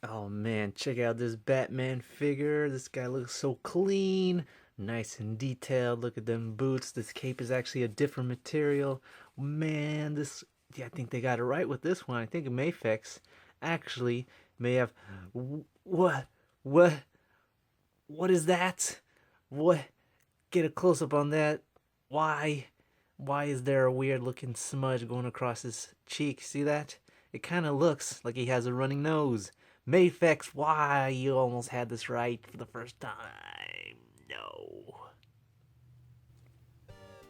Oh man, check out this Batman figure. This guy looks so clean, nice and detailed. Look at them boots. This cape is actually a different material. Man, this yeah, I think they got it right with this one. I think Mafex actually may have what what what is that? What get a close up on that? Why? Why is there a weird looking smudge going across his cheek? See that? It kind of looks like he has a running nose. Mafex, why? You almost had this right for the first time. No.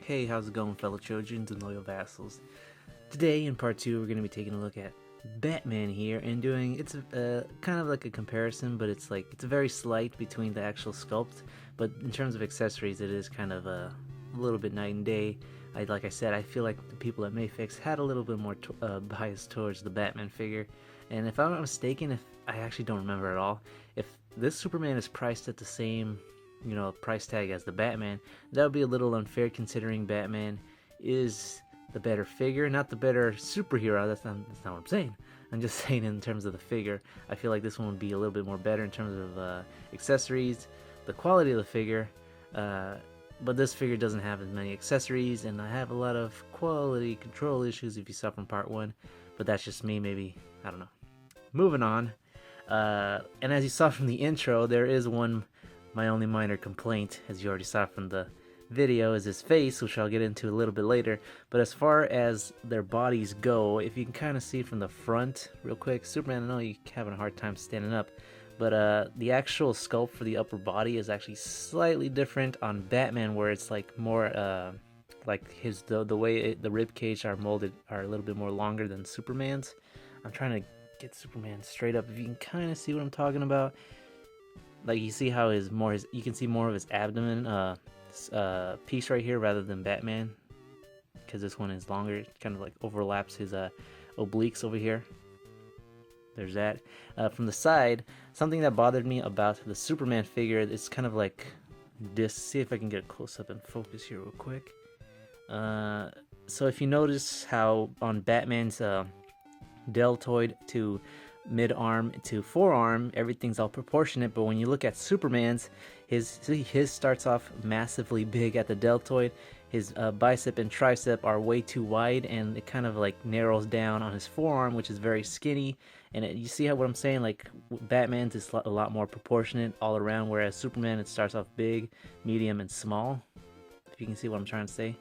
Hey, how's it going, fellow Trojans and loyal vassals? Today, in part 2, we're going to be taking a look at Batman here and doing it's kind of like a comparison, but it's very slight between the actual sculpt. But in terms of accessories, it is kind of a little bit night and day. Like I said, I feel like the people at Mafex had a little bit more bias towards the Batman figure. And if I'm not mistaken, if I actually don't remember at all, if this Superman is priced at the same, price tag as the Batman, that would be a little unfair considering Batman is the better figure, not the better superhero. That's not what I'm saying. I'm just saying in terms of the figure, I feel like this one would be a little bit more better in terms of accessories, the quality of the figure. But this figure doesn't have as many accessories, and I have a lot of quality control issues if you saw from part 1. But that's just me, maybe. I don't know. Moving on. And as you saw from the intro, there is my only minor complaint, as you already saw from the video, is his face, which I'll get into a little bit later. But as far as their bodies go, if you can kind of see from the front real quick, Superman, I know you're having a hard time standing up, but the actual sculpt for the upper body is actually slightly different on Batman, where it's like more like the way the rib cage are molded are a little bit more longer than Superman's. I'm trying to get Superman straight up. If you can kind of see what I'm talking about, like you see how you can see more of his abdomen piece right here rather than Batman, because this one is longer. It kind of like overlaps his obliques over here. There's that. From the side, something that bothered me about the Superman figure is kind of like this. See if I can get a close up and focus here real quick. So if you notice how on Batman's deltoid to mid arm to forearm, everything's all proportionate, but when you look at Superman's, his starts off massively big at the deltoid. His bicep and tricep are way too wide, and it kind of like narrows down on his forearm, which is very skinny. And you see what I'm saying? Like Batman's is a lot more proportionate all around, whereas Superman, it starts off big, medium, and small. If you can see what I'm trying to say,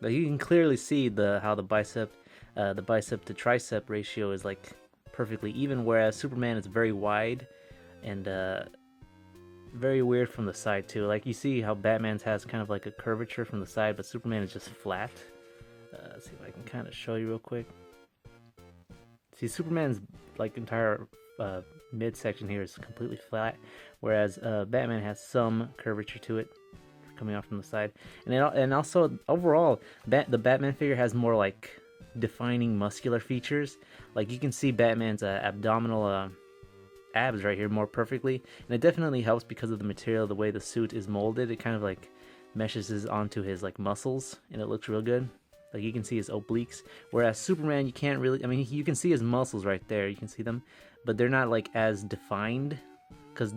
like you can clearly see how the bicep to tricep ratio is like perfectly even, whereas Superman is very wide and very weird from the side too. Like you see how Batman's has kind of like a curvature from the side, but Superman is just flat. Let's see if I can kind of show you real quick. See, Superman's like entire midsection here is completely flat, whereas Batman has some curvature to it coming off from the side. And also overall, the Batman figure has more like defining muscular features. Like you can see Batman's abdominal abs right here more perfectly, and it definitely helps because of the material, the way the suit is molded. It kind of like meshes onto his like muscles, and it looks real good. Like you can see his obliques, whereas Superman, you can't really. I mean, you can see his muscles right there. You can see them, but they're not like as defined because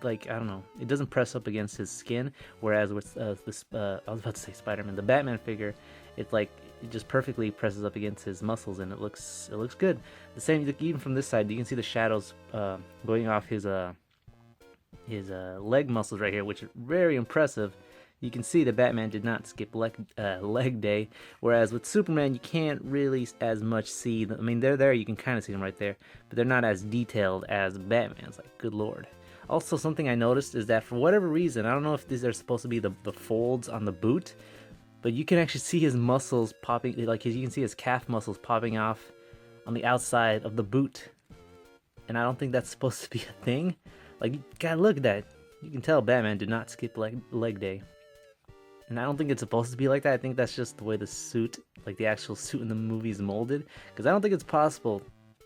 like I don't know, it doesn't press up against his skin. Whereas with this, I was about to say Spider-Man, the Batman figure, it's like it just perfectly presses up against his muscles, and it looks good. The same, even from this side, you can see the shadows going off his leg muscles right here, which are very impressive. You can see that Batman did not skip leg day, whereas with Superman, you can't really as much see them. I mean, they're there, you can kind of see them right there, but they're not as detailed as Batman's. Like, good lord. Also, something I noticed is that for whatever reason, I don't know if these are supposed to be the folds on the boot, but you can actually see his muscles popping, like you can see his calf muscles popping off on the outside of the boot. And I don't think that's supposed to be a thing. Like, you gotta look at that. You can tell Batman did not skip leg day. And I don't think it's supposed to be like that. I think that's just the way the suit, like the actual suit in the movie is molded. Because I don't think it's possible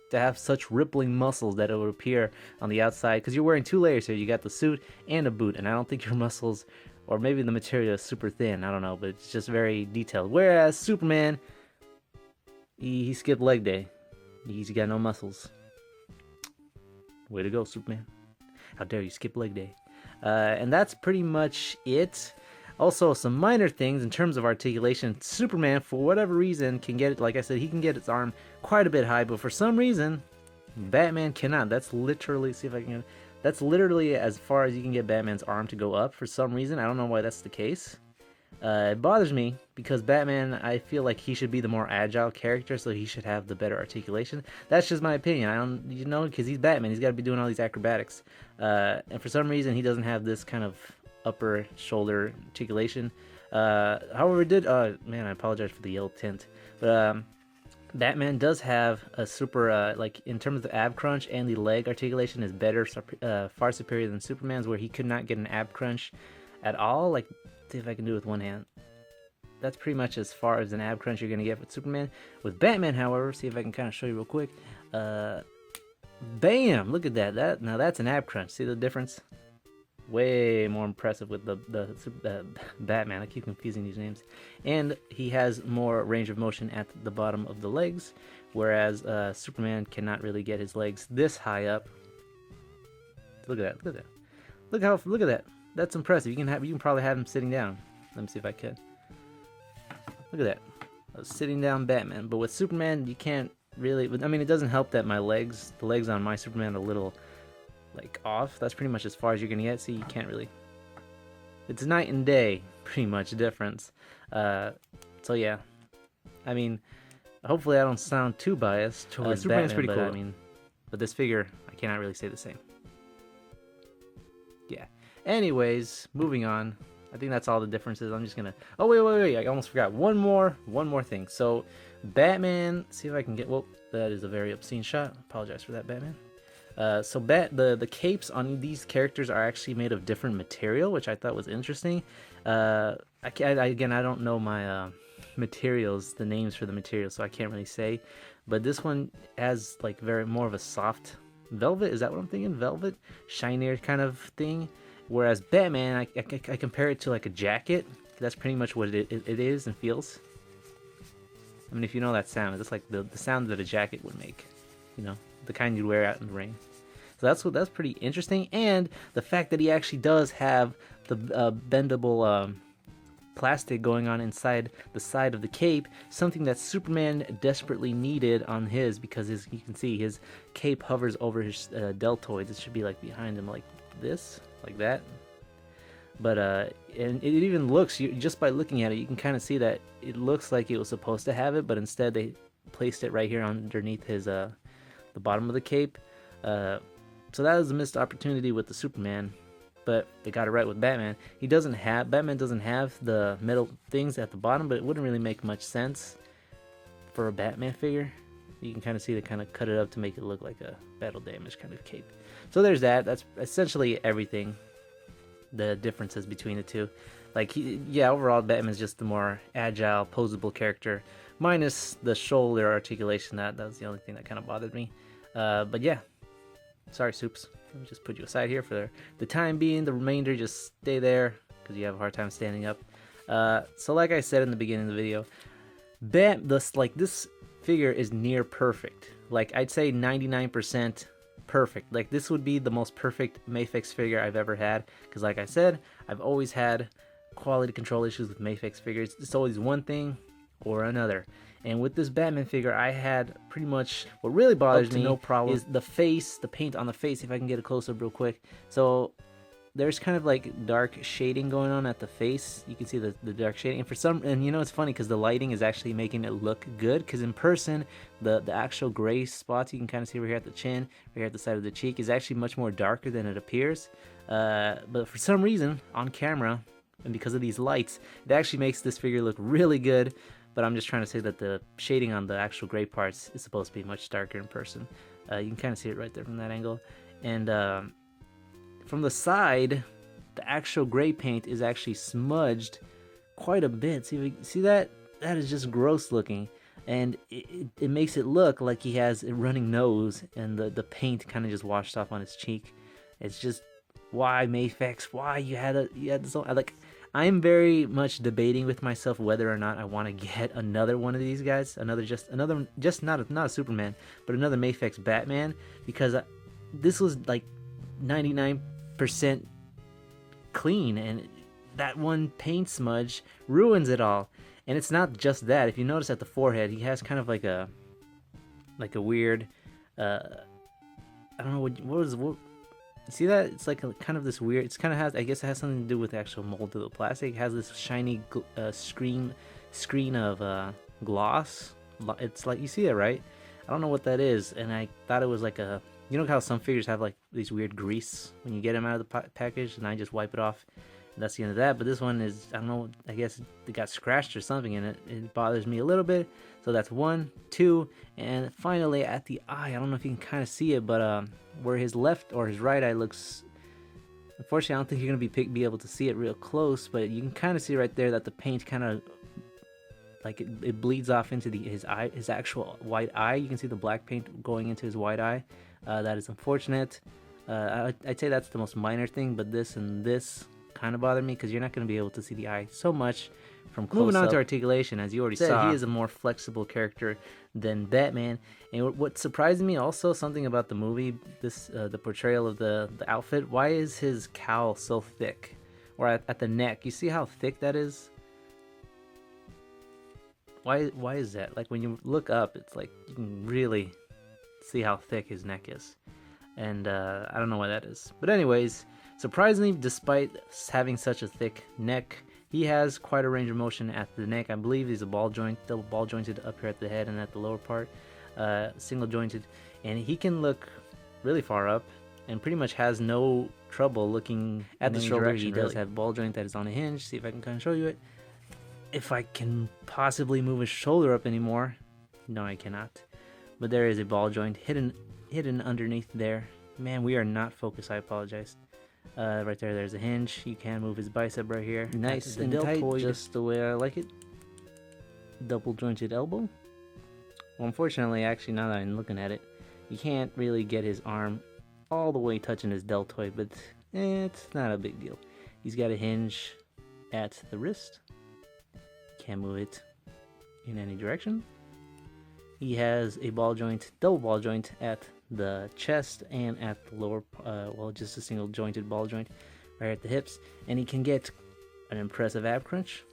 to have such rippling muscles that it would appear on the outside. Because you're wearing 2 layers here. You got the suit and a boot. And I don't think your muscles, or maybe the material is super thin. I don't know. But it's just very detailed. Whereas Superman, he skipped leg day. He's got no muscles. Way to go, Superman. How dare you skip leg day. And that's pretty much it. Also, some minor things in terms of articulation. Superman, for whatever reason, can get it, like I said, he can get his arm quite a bit high, but for some reason, Batman cannot. That's literally, see if I can, that's literally as far as you can get Batman's arm to go up for some reason. I don't know why that's the case. It bothers me because Batman, I feel like he should be the more agile character, so he should have the better articulation. That's just my opinion. I don't, you know, because he's Batman. He's got to be doing all these acrobatics. And for some reason, he doesn't have this kind of upper shoulder articulation. However, man, I apologize for the yellow tint. But Batman does have a super, like, in terms of the ab crunch and the leg articulation is better, far superior than Superman's, where he could not get an ab crunch at all. Like, see if I can do it with one hand. That's pretty much as far as an ab crunch you're going to get with Superman. With Batman, however, see if I can kind of show you real quick. Bam! Look at that. Now that's an ab crunch. See the difference? Way more impressive with the Batman. I keep confusing these names. And he has more range of motion at the bottom of the legs, whereas Superman cannot really get his legs this high up. Look at that. Look at that. Look at that. That's impressive. You can probably have him sitting down. Let me see if I could. Look at that. A sitting down Batman. But with Superman, you can't really. I mean, it doesn't help that the legs on my Superman are a little like off. That's pretty much as far as you're gonna get. See, you can't really. It's night and day, pretty much difference. So yeah, I mean, hopefully I don't sound too biased towards Superman's Batman, pretty but cool. I mean, but this figure, I cannot really say the same. Yeah. Anyways, moving on. I think that's all the differences. I'm just gonna. Oh wait! I almost forgot one more thing. So, Batman. See if I can get. Well, that is a very obscene shot. Apologize for that, Batman. So the capes on these characters are actually made of different material, which I thought was interesting. Again, I don't know my materials, the names for the materials, so I can't really say. But this one has like more of a soft velvet. Is that what I'm thinking? Velvet, shinier kind of thing. Whereas Batman, I compare it to like a jacket. That's pretty much what it is and feels. I mean, if you know that sound, it's like the sound that a jacket would make. You know, the kind you'd wear out in the rain. So that's pretty interesting. And the fact that he actually does have the bendable plastic going on inside the side of the cape, something that Superman desperately needed on his, because you can see his cape hovers over his deltoids. It should be like behind him, like this, like that. But and it even looks, just by looking at it, you can kind of see that it looks like it was supposed to have it, but instead they placed it right here underneath his the bottom of the cape. So that was a missed opportunity with the Superman, but they got it right with Batman. Batman doesn't have the metal things at the bottom, but it wouldn't really make much sense for a Batman figure. You can kind of see they kind of cut it up to make it look like a battle damage kind of cape. So there's that. That's essentially everything. The differences between the two. Like, overall Batman's just the more agile, posable character, minus the shoulder articulation. That was the only thing that kind of bothered me. But yeah, sorry, Soups. Let me just put you aside here for the time being. The remainder, just stay there because you have a hard time standing up. So like I said in the beginning of the video, this figure is near perfect. Like, I'd say 99% perfect. Like, this would be the most perfect Mafex figure I've ever had, because like I said, I've always had quality control issues with Mafex figures. It's always one thing or another. And with this Batman figure, I had pretty much, what really bothers me no problem is the face, the paint on the face. If I can get a close up real quick. So there's kind of like dark shading going on at the face. You can see the dark shading. And you know, it's funny because the lighting is actually making it look good, because in person, the actual gray spots you can kind of see over here at the chin, right here at the side of the cheek, is actually much more darker than it appears. But for some reason, on camera, and because of these lights, it actually makes this figure look really good. But I'm just trying to say that the shading on the actual gray parts is supposed to be much darker in person. You can kind of see it right there from that angle. And from the side, the actual gray paint is actually smudged quite a bit. See that? That is just gross looking. And it makes it look like he has a running nose, and the paint kind of just washed off on his cheek. It's just, why Mafex? Why you had this? Like, I'm very much debating with myself whether or not I want to get another one of these guys, not a Superman, but another Mafex Batman, because this was like 99% clean, and that one paint smudge ruins it all. And it's not just that. If you notice at the forehead, he has kind of like a weird, I don't know what see that? It's like kind of this weird, it's kind of has, I guess it has something to do with the actual mold of the plastic. It has this shiny screen of gloss. It's like, you see it, right? I don't know what that is, and I thought it was like a, you know how some figures have like these weird grease when you get them out of the package, and I just wipe it off. That's the end of that. But this one is, I don't know, I guess it got scratched or something, and it bothers me a little bit. So that's 1, 2, and finally at the eye, I don't know if you can kind of see it, but where his left or his right eye looks, unfortunately I don't think you're gonna be able to see it real close, but you can kind of see right there that the paint kind of like it bleeds off into his actual white eye. You can see the black paint going into his white eye. That is unfortunate. I'd say that's the most minor thing, but this and this kind of bother me because you're not going to be able to see the eye so much from close up. Moving on to Articulation, as you already saw, he is a more flexible character than Batman. And what surprised me also, something about the movie, the portrayal of the outfit. Why is his cowl so thick? Or at the neck, you see how thick that is? Why is that? Like when you look up, it's like you can really see how thick his neck is. And I don't know why that is. But anyways, surprisingly, despite having such a thick neck, he has quite a range of motion at the neck. I believe he's a double ball jointed up here at the head and at the lower part, single jointed, and he can look really far up and pretty much has no trouble looking at the shoulder. He does have ball joint that is on a hinge. See if I can kind of show you it. If I can possibly move his shoulder up anymore, no, I cannot. But there is a ball joint hidden underneath there. Man, we are not focused. I apologize. Right there's a hinge. You can move his bicep right here. Nice and tight, just the way I like it. Double jointed elbow. Well, unfortunately, actually, now that I'm looking at it, you can't really get his arm all the way touching his deltoid, but it's not a big deal. He's got a hinge at the wrist. Can't move it in any direction. He has a double ball joint at the chest and at the lower, just a single jointed ball joint right at the hips. And he can get an impressive ab crunch.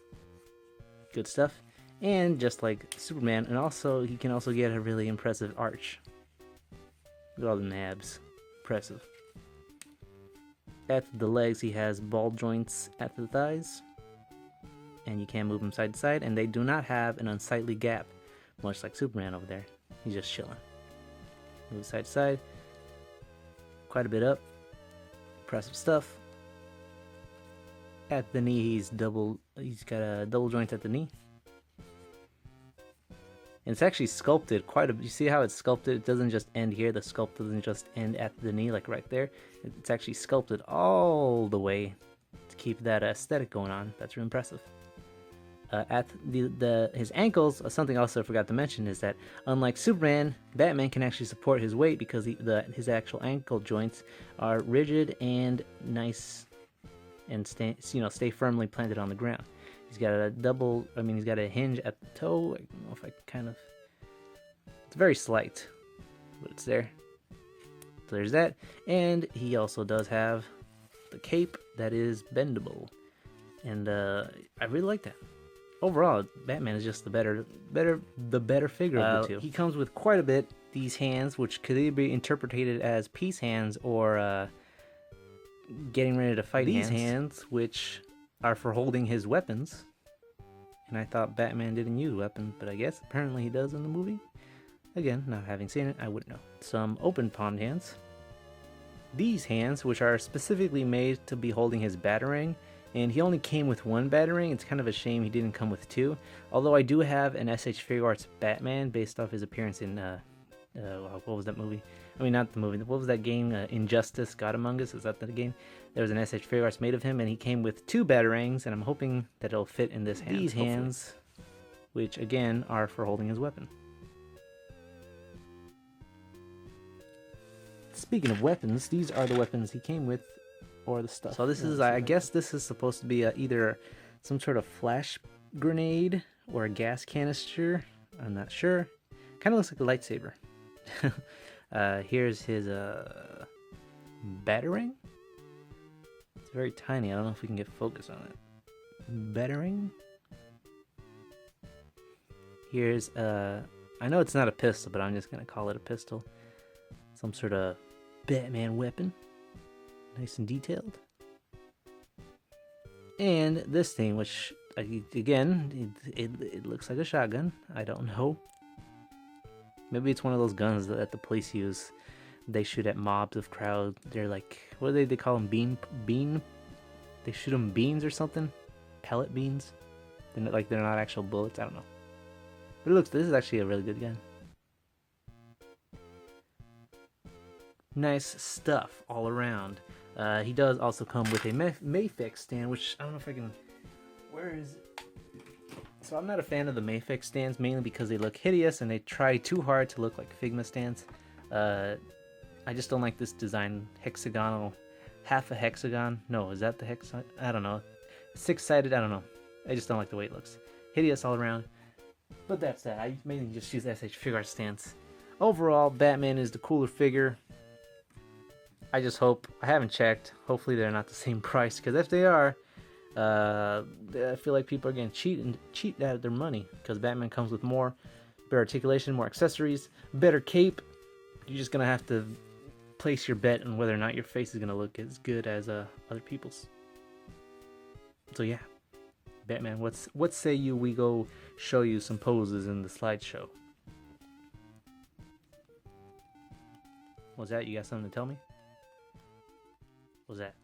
Good stuff. And just like Superman, and also he can also get a really impressive arch. Look at all the abs. Impressive. At the legs, he has ball joints at the thighs. And you can move them side to side, and they do not have an unsightly gap, much like Superman over there. He's just chilling. Move side to side. Quite a bit up. Impressive stuff. At the knee, he's got a double joint at the knee. And it's actually sculpted you see how it's sculpted? It doesn't just end here. The sculpt doesn't just end at the knee, like right there. It's actually sculpted all the way to keep that aesthetic going on. That's really impressive. At his ankles, something also I forgot to mention is that unlike Superman, Batman can actually support his weight because his actual ankle joints are rigid and nice and stay firmly planted on the ground. He's got he's got a hinge at the toe. I don't know if I kind of, it's very slight, but it's there. So there's that, and he also does have the cape that is bendable, and I really like that. Overall, Batman is just the better figure of the two. He comes with quite a bit. These hands, which could either be interpreted as peace hands or getting ready to fight hands. These hands, which are for holding his weapons. And I thought Batman didn't use weapons, but I guess apparently he does in the movie. Again, not having seen it, I wouldn't know. Some open palm hands. These hands, which are specifically made to be holding his Batarang. And he only came with one Batarang. It's kind of a shame he didn't come with two. Although I do have an SH Figure Arts Batman based off his appearance in, what was that movie? I mean, not the movie. What was that game? Injustice, God Among Us? Is that the game? There was an SH Figure Arts made of him, and he came with two Batarangs, and I'm hoping that it'll fit in this hand. These hands, which again are for holding his weapon. Speaking of weapons, these are the weapons he came with. Or the stuff. So this is, I guess this is supposed to be either some sort of flash grenade or a gas canister. I'm not sure. Kind of looks like a lightsaber. Here's his Battering? It's very tiny. I don't know if we can get focus on it. Battering? Here's I know it's not a pistol, but I'm just gonna call it a pistol. Some sort of Batman weapon. Nice and detailed. And this thing, which again, it looks like a shotgun. I don't know. Maybe it's one of those guns that the police use. They shoot at mobs of crowd. They're like, what do they call them? Bean? They shoot them beans or something? Pellet beans? They're not actual bullets. I don't know. But this is actually a really good gun. Nice stuff all around. He does also come with a Mafex stand, which I don't know if I can... Where is it? So I'm not a fan of the Mafex stands, mainly because they look hideous and they try too hard to look like Figma stands. I just don't like this design. Hexagonal, half a hexagon. No, is that the hexagon? I don't know. Six-sided, I don't know. I just don't like the way it looks. Hideous all around. But that's that. I mainly just use SH Figure Stance. Overall, Batman is the cooler figure. I just hope, I haven't checked, hopefully they're not the same price, because if they are, I feel like people are getting cheat out of their money, because Batman comes with more, better articulation, more accessories, better cape. You're just going to have to place your bet on whether or not your face is going to look as good as other people's. So yeah, Batman, what say you we go show you some poses in the slideshow? What's that? You got something to tell me? What was that?